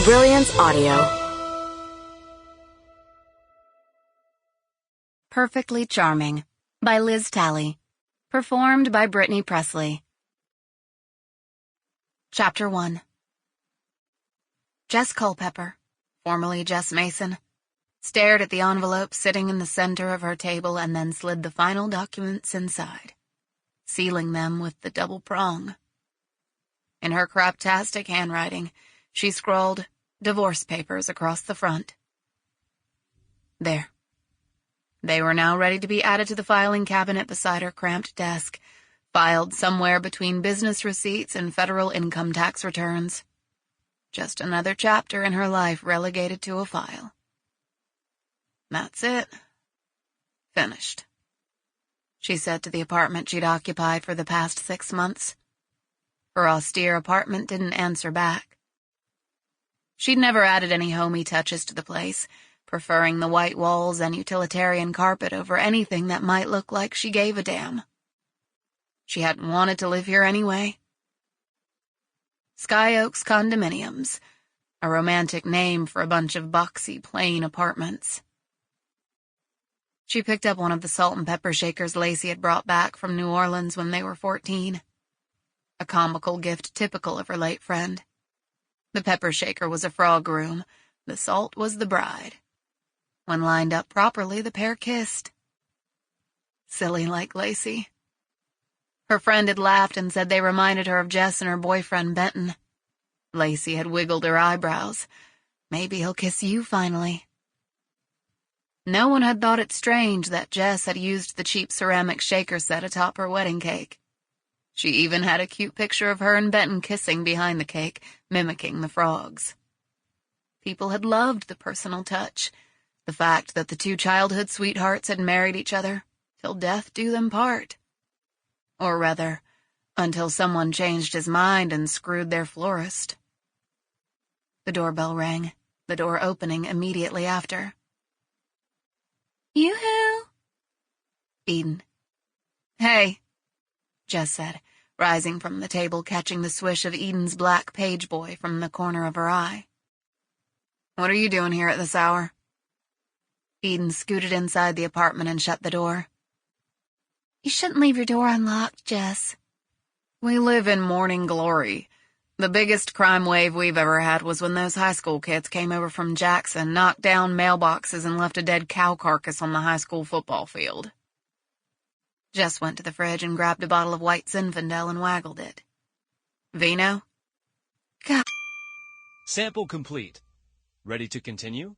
Brilliance Audio. Perfectly Charming by Liz Talley. Performed by Brittany Pressley. Chapter 1. Jess Culpepper, formerly Jess Mason, stared at the envelope sitting in the center of her table and then slid the final documents inside, sealing them with the double prong. In her craptastic handwriting, she scrawled divorce papers across the front. There. They were now ready to be added to the filing cabinet beside her cramped desk, filed somewhere between business receipts and federal income tax returns. Just another chapter in her life relegated to a file. That's it. Finished. She said to the apartment she'd occupied for the past 6 months. Her austere apartment didn't answer back. She'd never added any homey touches to the place, preferring the white walls and utilitarian carpet over anything that might look like she gave a damn. She hadn't wanted to live here anyway. Sky Oaks Condominiums, a romantic name for a bunch of boxy, plain apartments. She picked up one of the salt and pepper shakers Lacy had brought back from New Orleans when they were 14. A comical gift typical of her late friend. The pepper shaker was a frog room, the salt was the bride. When lined up properly, the pair kissed. Silly like Lacy. Her friend had laughed and said they reminded her of Jess and her boyfriend Benton. Lacy had wiggled her eyebrows. Maybe he'll kiss you finally. No one had thought it strange that Jess had used the cheap ceramic shaker set atop her wedding cake. She even had a cute picture of her and Benton kissing behind the cake, mimicking the frogs. People had loved the personal touch, the fact that the two childhood sweethearts had married each other till death do them part. Or rather, until someone changed his mind and screwed their florist. The doorbell rang, the door opening immediately after. Yoo-hoo! Eden. Hey, Jess said, rising from the table, catching the swish of Eden's black page boy from the corner of her eye. What are you doing here at this hour? Eden scooted inside the apartment and shut the door. You shouldn't leave your door unlocked, Jess. We live in morning glory. The biggest crime wave we've ever had was when those high school kids came over from Jackson, knocked down mailboxes, and left a dead cow carcass on the high school football field. Jess went to the fridge and grabbed a bottle of white Zinfandel and waggled it. Vino? God. Sample complete. Ready to continue?